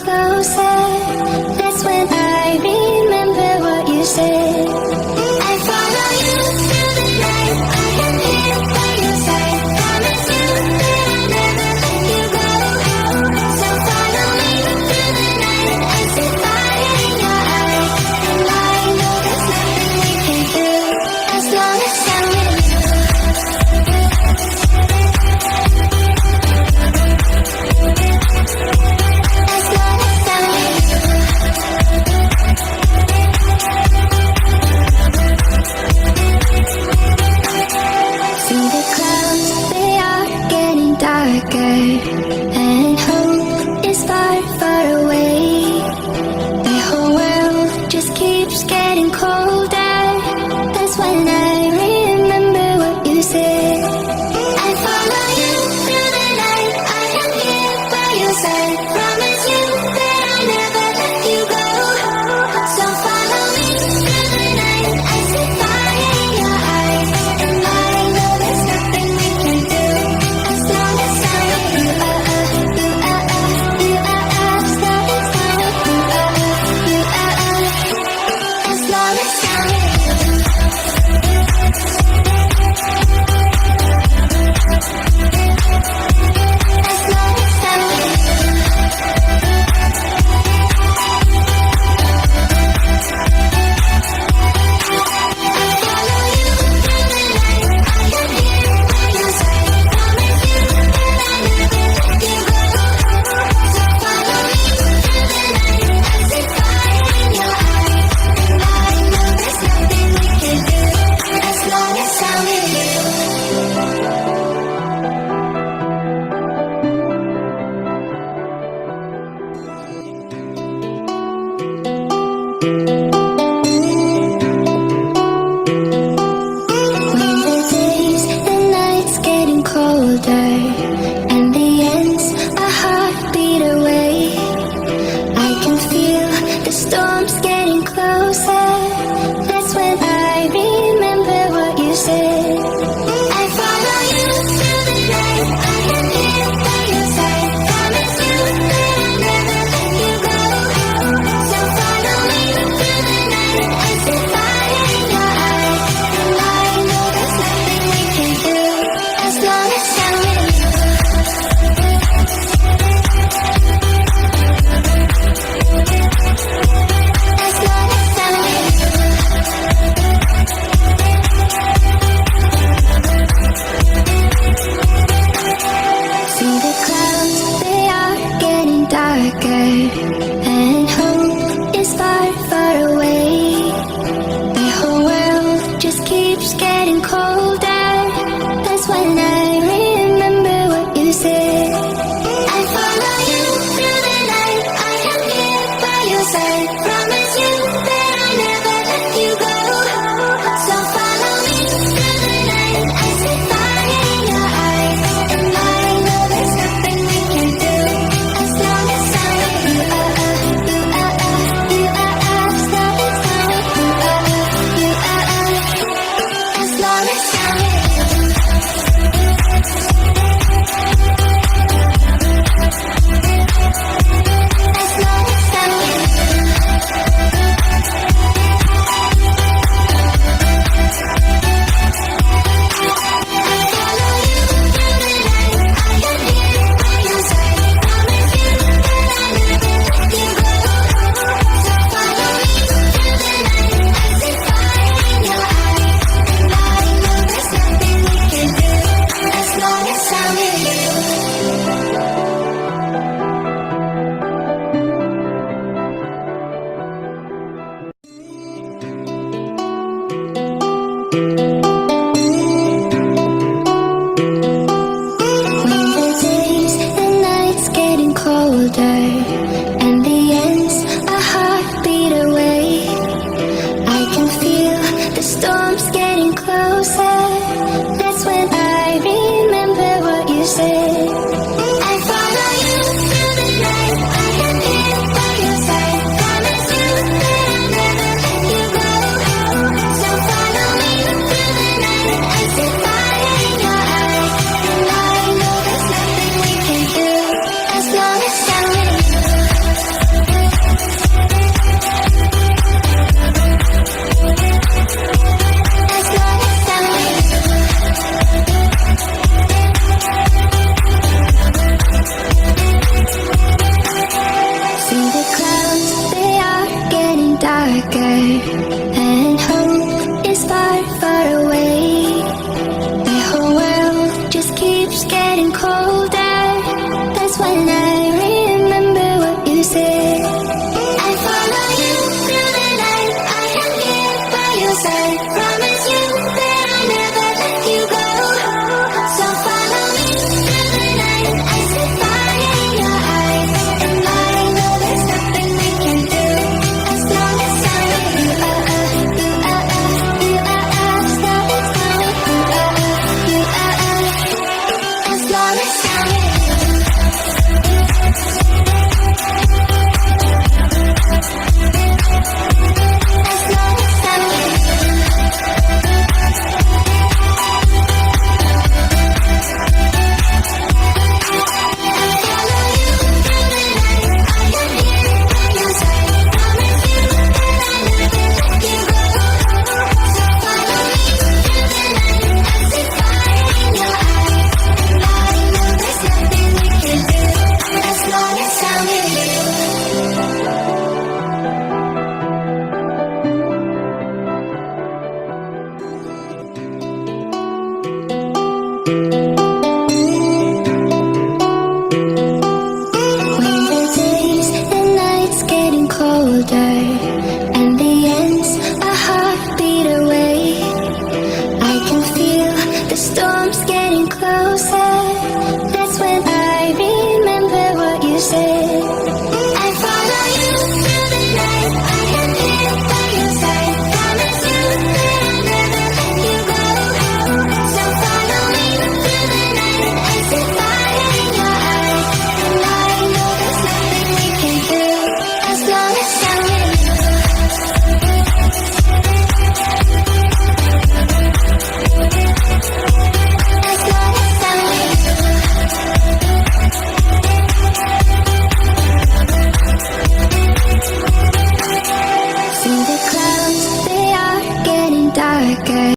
closer. That's when I remember what you said. I follow you through the night. I am here by your side. Promise you that I'll never let you go. So follow me through the night. I see fire in your eyes, and I know there's nothing we can do as long as I'm with you. As long as I'm with you. See the clouds, they are getting darker, and hope is far, far away. The whole world just keeps getting colder. That's when I remember what you said. I follow you through the night. I am here by your side. Promise you that I'll never let you go. So follow me through the night. I see fire in your eyes, and I know there's nothing we can do as long as I'm with you. As long as I'm with you. As long as I'm with you. As long as I'm with you. I follow you through the night. I am here by your side. Promise you that I'll never let you go. So follow me through the night. I see fire in your eyes, and I know there's nothing we can do as long as I'm with you. When the days and nights getting colder, and the ends a heartbeat away, I can feel the storms getting closer. That's when I remember what you said. I follow you through the night. I am here by your side. Promise you that I'll never let you go. So follow me through the night. I see fire in your eyes, and I know there's nothing we can do as long as I'm with you. As long as I'm with you. See the clouds, they are getting darker, and hope is far, far away. The whole world just keeps getting colder. That's when I remember what you said. I follow you through the night. I am here by your side. Promise you that I'll never let you go. So follow me through the night. I see fire in your eyes, and I know there's nothing we can do as long as I'm with you. As long as I'm with you. As long as I'm with you. As long as I'm with you. darker.